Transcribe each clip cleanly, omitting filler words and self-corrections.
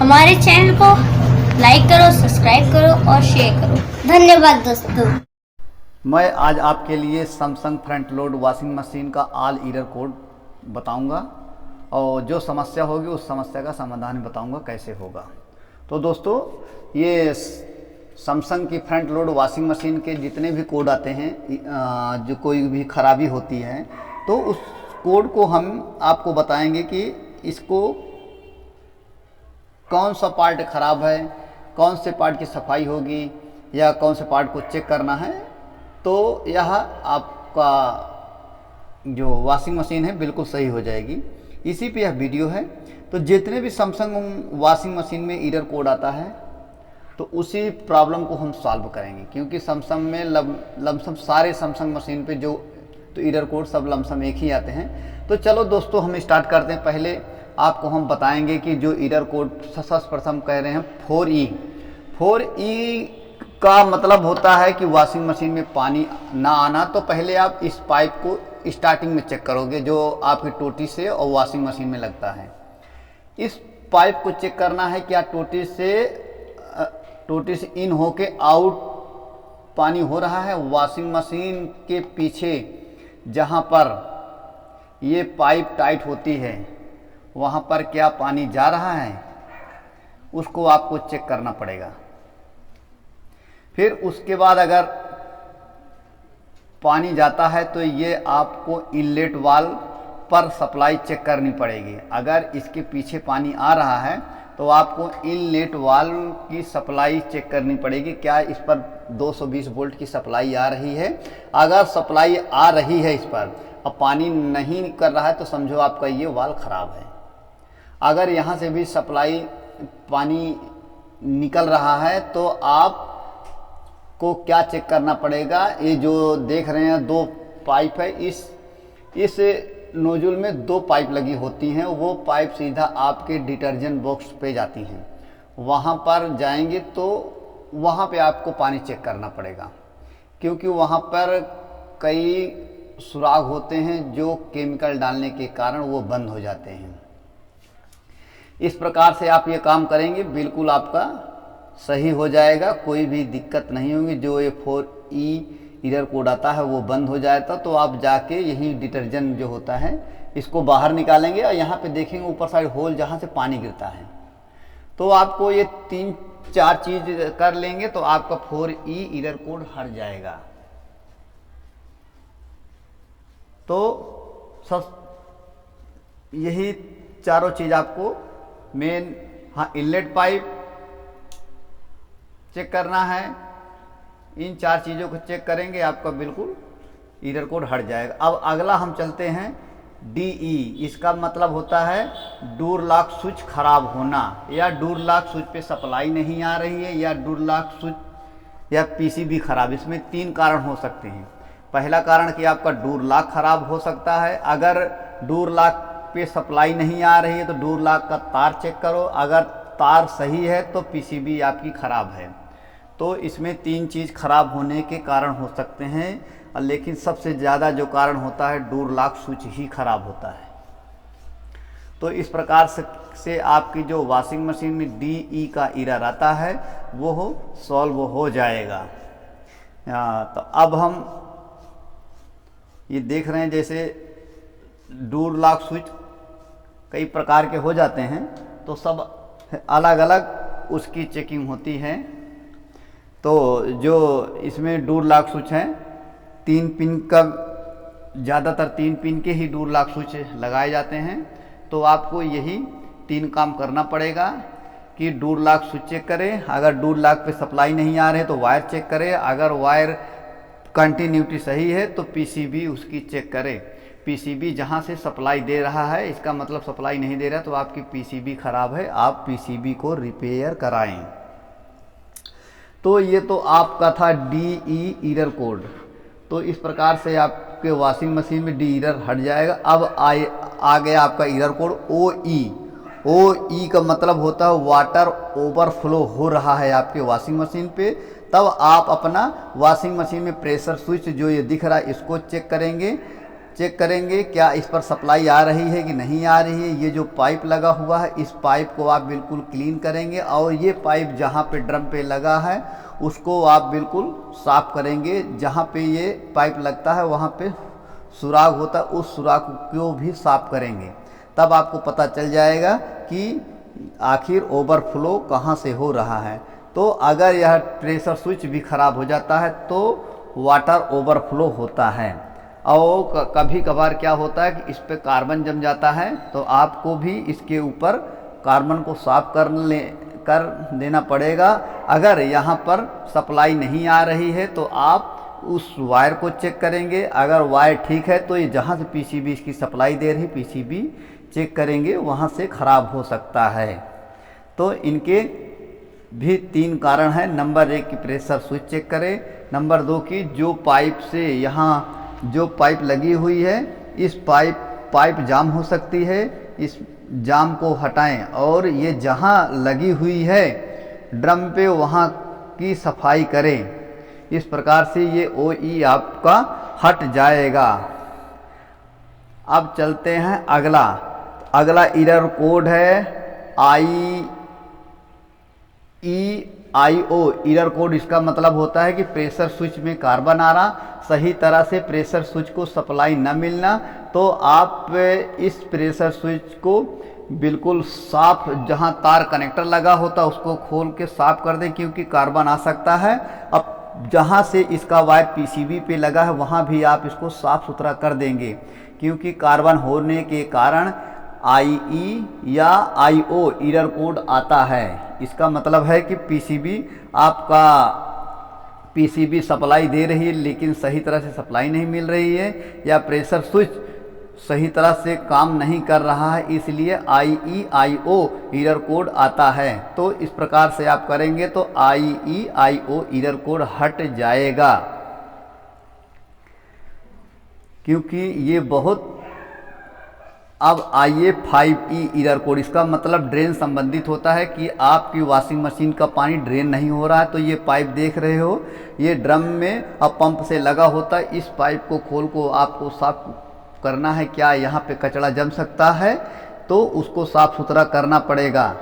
हमारे चैनल को लाइक करो, सब्सक्राइब करो और शेयर करो। धन्यवाद दोस्तों। मैं आज आपके लिए Samsung front load washing machine का ऑल एरर कोड बताऊंगा और जो समस्या होगी उस समस्या का समाधान बताऊंगा कैसे होगा। तो दोस्तों, ये सैमसंग की फ्रंट लोड वॉशिंग मशीन के जितने भी कोड आते हैं, जो कोई भी खराबी होती है तो उस कोड को हम आपको बताएंगे कि इसको कौन सा पार्ट खराब है, कौन से पार्ट की सफाई होगी या कौन से पार्ट को चेक करना है, तो यह आपका जो वॉशिंग मशीन है बिल्कुल सही हो जाएगी। इसी पे यह वीडियो है। तो जितने भी सैमसंग वॉशिंग मशीन में एरर कोड आता है तो उसी प्रॉब्लम को हम सॉल्व करेंगे, क्योंकि सैमसंग में लमसम सारे सैमसंग मशीन पे जो तो एरर कोड सब लमसम एक ही आते हैं। तो चलो दोस्तों, हम स्टार्ट करते हैं। पहले आपको हम बताएंगे कि जो एरर कोड सर्वप्रथम कह रहे हैं 4E का मतलब होता है कि वॉशिंग मशीन में पानी ना आना। तो पहले आप इस पाइप को स्टार्टिंग में चेक करोगे जो आपकी टोटी से और वॉशिंग मशीन में लगता है। इस पाइप को चेक करना है क्या टोटी से इन होके आउट पानी हो रहा है। वॉशिंग मशीन के पीछे जहाँ पर ये पाइप टाइट होती है वहाँ पर क्या पानी जा रहा है, उसको आपको चेक करना पड़ेगा। फिर उसके बाद अगर पानी जाता है तो ये आपको इनलेट वाल्व पर सप्लाई चेक करनी पड़ेगी। अगर इसके पीछे पानी आ रहा है तो आपको इनलेट वाल्व की सप्लाई चेक करनी पड़ेगी, क्या इस पर 220 वोल्ट की सप्लाई आ रही है। अगर सप्लाई आ रही है इस पर और पानी नहीं कर रहा है तो समझो आपका ये वाल्व ख़राब है। अगर यहाँ से भी सप्लाई पानी निकल रहा है तो आप को क्या चेक करना पड़ेगा, ये जो देख रहे हैं 2 पाइप है, इस नोजल में 2 पाइप लगी होती हैं। वो पाइप सीधा आपके डिटर्जेंट बॉक्स पे जाती हैं। वहाँ पर जाएंगे तो वहाँ पे आपको पानी चेक करना पड़ेगा, क्योंकि वहाँ पर कई सुराग होते हैं जो केमिकल डालने के कारण वो बंद हो जाते हैं। इस प्रकार से आप ये काम करेंगे बिल्कुल आपका सही हो जाएगा, कोई भी दिक्कत नहीं होगी। जो ये 4E एरर कोड आता है वो बंद हो जाता तो आप जाके यही डिटर्जेंट जो होता है इसको बाहर निकालेंगे और यहाँ पे देखेंगे ऊपर साइड होल जहाँ से पानी गिरता है। तो आपको ये 3-4 चीज कर लेंगे तो आपका 4E एरर कोड हट जाएगा। तो सब यही चारों चीज आपको मेन, हाँ, इनलेट पाइप चेक करना है। इन 4 चीज़ों को चेक करेंगे आपका बिल्कुल एरर कोड हट जाएगा। अब अगला हम चलते हैं DE। इसका मतलब होता है डोर लॉक स्विच खराब होना, या डोर लॉक स्विच पे सप्लाई नहीं आ रही है, या डोर लॉक स्विच या PCB खराब। इसमें 3 कारण हो सकते हैं। पहला कारण कि आपका डोर लॉक खराब हो सकता है। अगर डोर लॉक पे सप्लाई नहीं आ रही है तो डोर लॉक का तार चेक करो। अगर तार सही है तो PCB आपकी खराब है। तो इसमें 3 चीज़ खराब होने के कारण हो सकते हैं, लेकिन सबसे ज़्यादा जो कारण होता है डोर लॉक स्विच ही खराब होता है। तो इस प्रकार से आपकी जो वॉशिंग मशीन में DE का एरर आता है वो सॉल्व हो जाएगा। तो अब हम ये देख रहे हैं जैसे डोर लॉक स्विच कई प्रकार के हो जाते हैं, तो सब अलग अलग उसकी चेकिंग होती है। तो जो इसमें डोर लॉक स्विच हैं 3 पिन का, ज़्यादातर 3 पिन के ही डोर लॉक स्विच लगाए जाते हैं। तो आपको यही 3 काम करना पड़ेगा कि डोर लॉक स्विच चेक करें। अगर डोर लॉक पे सप्लाई नहीं आ रहे तो वायर चेक करें। अगर वायर कंटिन्यूटी सही है तो PCB उसकी चेक करें। PCB जहाँ से सप्लाई दे रहा है, इसका मतलब सप्लाई नहीं दे रहा तो आपकी PCB खराब है, आप PCB को रिपेयर कराएं। तो ये तो आपका था DE एरर कोड। तो इस प्रकार से आपके वॉशिंग मशीन में DE एरर हट जाएगा। अब आ गया आपका एरर कोड OE का मतलब होता है वाटर ओवरफ्लो हो रहा है आपके वॉशिंग मशीन पे। तब आप अपना वॉशिंग मशीन में प्रेशर स्विच जो ये दिख रहा है इसको चेक करेंगे। चेक करेंगे क्या इस पर सप्लाई आ रही है कि नहीं आ रही है। ये जो पाइप लगा हुआ है इस पाइप को आप बिल्कुल क्लीन करेंगे और ये पाइप जहाँ पे ड्रम पे लगा है उसको आप बिल्कुल साफ़ करेंगे। जहाँ पे ये पाइप लगता है वहाँ पे सुराख होता है, उस सुराख को भी साफ़ करेंगे। तब आपको पता चल जाएगा कि आखिर ओवरफ्लो कहाँ से हो रहा है। तो अगर यह प्रेशर स्विच भी ख़राब हो जाता है तो वाटर ओवरफ्लो होता है। और कभी कभार क्या होता है कि इस पे कार्बन जम जाता है, तो आपको भी इसके ऊपर कार्बन को साफ कर देना पड़ेगा। अगर यहाँ पर सप्लाई नहीं आ रही है तो आप उस वायर को चेक करेंगे। अगर वायर ठीक है तो ये जहाँ से पीसीबी इसकी सप्लाई दे रही पीसीबी चेक करेंगे, वहाँ से ख़राब हो सकता है। तो इनके भी 3 कारण हैं। नंबर 1 की प्रेशर स्विच चेक करें। नंबर 2 की जो पाइप से यहाँ जो पाइप लगी हुई है इस पाइप जाम हो सकती है, इस जाम को हटाएं और ये जहाँ लगी हुई है ड्रम पे वहाँ की सफाई करें। इस प्रकार से ये OE आपका हट जाएगा। अब चलते हैं अगला एरर कोड है IEIO। एरर कोड इसका मतलब होता है कि प्रेशर स्विच में कार्बन आ रहा, सही तरह से प्रेशर स्विच को सप्लाई न मिलना। तो आप इस प्रेशर स्विच को बिल्कुल साफ, जहां तार कनेक्टर लगा होता उसको खोल के साफ कर दें, क्योंकि कार्बन आ सकता है। अब जहां से इसका वायर पीसीबी पे लगा है वहां भी आप इसको साफ सुथरा कर देंगे, क्योंकि कार्बन होने के कारण IE या IO एरर कोड आता है। इसका मतलब है कि पीसीबी सप्लाई दे रही है लेकिन सही तरह से सप्लाई नहीं मिल रही है, या प्रेशर स्विच सही तरह से काम नहीं कर रहा है, इसलिए IEIO एरर कोड आता है। तो इस प्रकार से आप करेंगे तो IEIO एरर कोड हट जाएगा, क्योंकि ये बहुत। अब आइए 5E एरर कोड। इसका मतलब ड्रेन संबंधित होता है कि आपकी वॉशिंग मशीन का पानी ड्रेन नहीं हो रहा है। तो ये पाइप देख रहे हो, ये ड्रम में अब पंप से लगा होता है। इस पाइप को खोल को आपको साफ करना है। क्या यहाँ पे कचरा जम सकता है तो उसको साफ सुथरा करना पड़ेगा।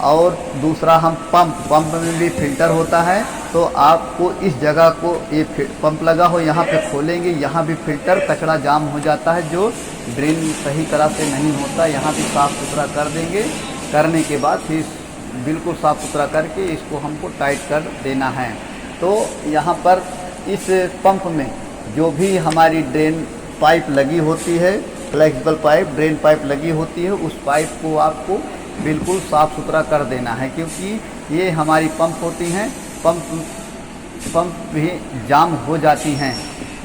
और दूसरा हम पंप में भी फिल्टर होता है, तो आपको इस जगह को, ये पंप लगा हो यहाँ पे खोलेंगे, यहाँ भी फिल्टर कचरा जाम हो जाता है जो ड्रेन सही तरह से नहीं होता, यहाँ भी साफ़ सुथरा कर देंगे। करने के बाद फिर बिल्कुल साफ़ सुथरा करके इसको हमको टाइट कर देना है। तो यहाँ पर इस पंप में जो भी हमारी ड्रेन पाइप लगी होती है, फ्लेक्सिबल पाइप, ड्रेन पाइप लगी होती है, उस पाइप को आपको बिल्कुल साफ़ सुथरा कर देना है, क्योंकि ये हमारी पंप होती हैं, पंप भी जाम हो जाती हैं।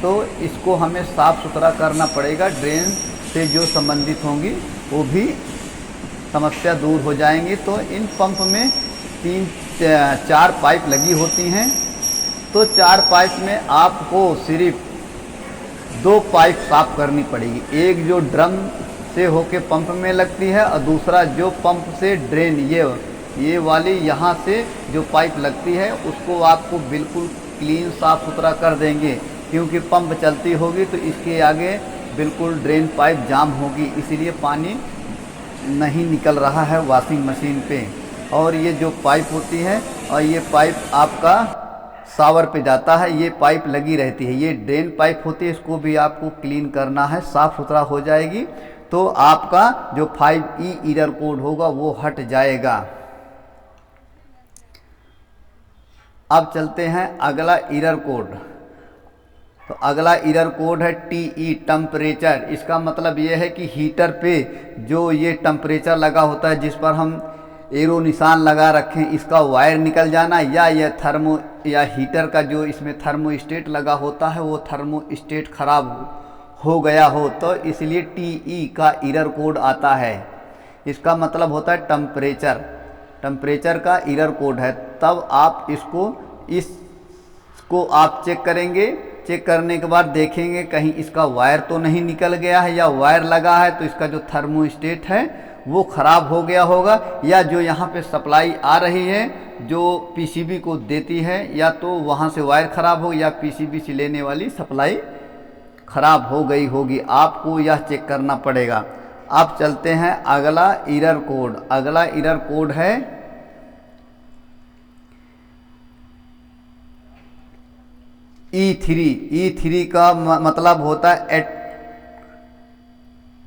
तो इसको हमें साफ़ सुथरा करना पड़ेगा। ड्रेन से जो संबंधित होंगी वो भी समस्या दूर हो जाएंगी। तो इन पंप में 3-4 पाइप लगी होती हैं। तो 4 पाइप में आपको सिर्फ 2 पाइप साफ करनी पड़ेगी। एक जो ड्रम से होके पंप में लगती है और दूसरा जो पंप से ड्रेन, ये वाली यहाँ से जो पाइप लगती है उसको आपको बिल्कुल क्लीन साफ़ सुथरा कर देंगे, क्योंकि पंप चलती होगी तो इसके आगे बिल्कुल ड्रेन पाइप जाम होगी, इसीलिए पानी नहीं निकल रहा है वॉशिंग मशीन पे। और ये जो पाइप होती है, और ये पाइप आपका शावर पे जाता है, ये पाइप लगी रहती है, ये ड्रेन पाइप होती है, इसको भी आपको क्लीन करना है, साफ़ सुथरा हो जाएगी। तो आपका जो 5E एरर कोड होगा वो हट जाएगा। अब चलते हैं अगला एरर कोड। तो अगला एरर कोड है TE, टेम्परेचर। इसका मतलब ये है कि हीटर पे जो ये टेम्परेचर लगा होता है, जिस पर हम एरो निशान लगा रखें, इसका वायर निकल जाना, या हीटर का जो इसमें थर्मोस्टेट लगा होता है वो थर्मोस्टेट खराब हो गया हो, तो इसलिए TE का एरर कोड आता है। इसका मतलब होता है टेम्परेचर का एरर कोड है। तब आप इसको आप चेक करेंगे। चेक करने के बाद देखेंगे कहीं इसका वायर तो नहीं निकल गया है, या वायर लगा है तो इसका जो थर्मोस्टेट है वो ख़राब हो गया होगा, या जो यहाँ पे सप्लाई आ रही है जो पीसीबी को देती है, या तो वहाँ से वायर ख़राब हो या पीसीबी से लेने वाली सप्लाई ख़राब हो गई होगी, आपको यह चेक करना पड़ेगा। अब चलते हैं अगला एरर कोड। अगला एरर कोड है E3। E3 का मतलब होता है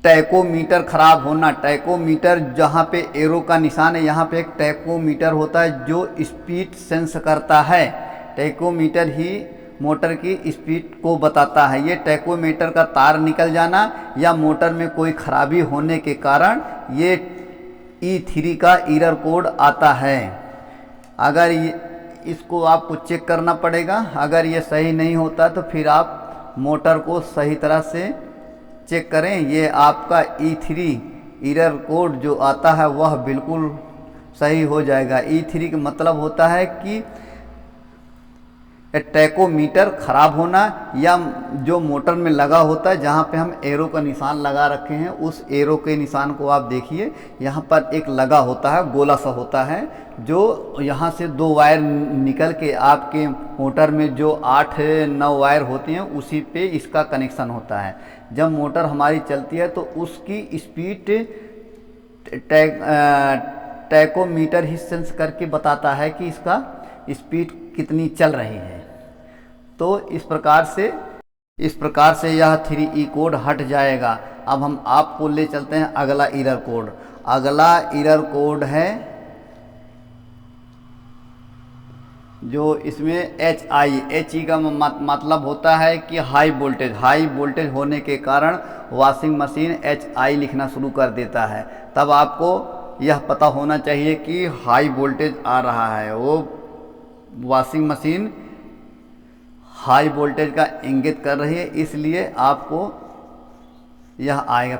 टैकोमीटर खराब होना। टैकोमीटर जहाँ पे एरो का निशान है, यहाँ पे एक टैकोमीटर होता है जो स्पीड सेंस करता है। टैकोमीटर ही मोटर की स्पीड को बताता है। ये टैकोमीटर का तार निकल जाना या मोटर में कोई खराबी होने के कारण ये E3 का एरर कोड आता है। अगर इसको आपको चेक करना पड़ेगा। अगर ये सही नहीं होता तो फिर आप मोटर को सही तरह से चेक करें। ये आपका E3 एरर कोड जो आता है वह बिल्कुल सही हो जाएगा। E3 का मतलब होता है कि टैकोमीटर खराब होना या जो मोटर में लगा होता है, जहाँ पे हम एरो का निशान लगा रखे हैं उस एरो के निशान को आप देखिए, यहाँ पर एक लगा होता है, गोला सा होता है, जो यहाँ से 2 वायर निकल के आपके मोटर में जो 8-9 वायर होती हैं उसी पे इसका कनेक्शन होता है। जब मोटर हमारी चलती है तो उसकी स्पीड टैकोमीटर ही सेंस करके बताता है कि इसका स्पीड कितनी चल रही है। तो इस प्रकार से यह 3E कोड हट जाएगा। अब हम आपको ले चलते हैं अगला एरर कोड। अगला एरर कोड है जो इसमें HI का मतलब होता है कि हाई वोल्टेज। हाई वोल्टेज होने के कारण वॉशिंग मशीन HI लिखना शुरू कर देता है। तब आपको यह पता होना चाहिए कि हाई वोल्टेज आ रहा है, वो वॉशिंग मशीन हाई वोल्टेज का इंगित कर रही है, इसलिए आपको यह आएगा।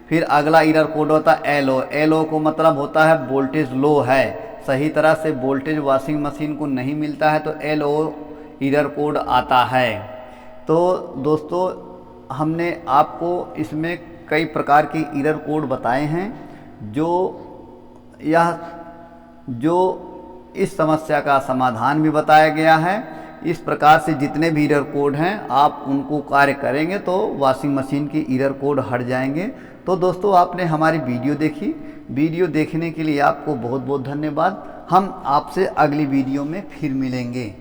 फिर अगला एरर कोड होता है LO। LO को मतलब होता है वोल्टेज लो है। सही तरह से वोल्टेज वॉशिंग मशीन को नहीं मिलता है तो LO एरर कोड आता है। तो दोस्तों, हमने आपको इसमें कई प्रकार के एरर कोड बताए हैं जो इस समस्या का समाधान भी बताया गया है। इस प्रकार से जितने भी एरर कोड हैं आप उनको कार्य करेंगे तो वॉशिंग मशीन की एरर कोड हट जाएंगे। तो दोस्तों, आपने हमारी वीडियो देखी। वीडियो देखने के लिए आपको बहुत बहुत धन्यवाद। हम आपसे अगली वीडियो में फिर मिलेंगे।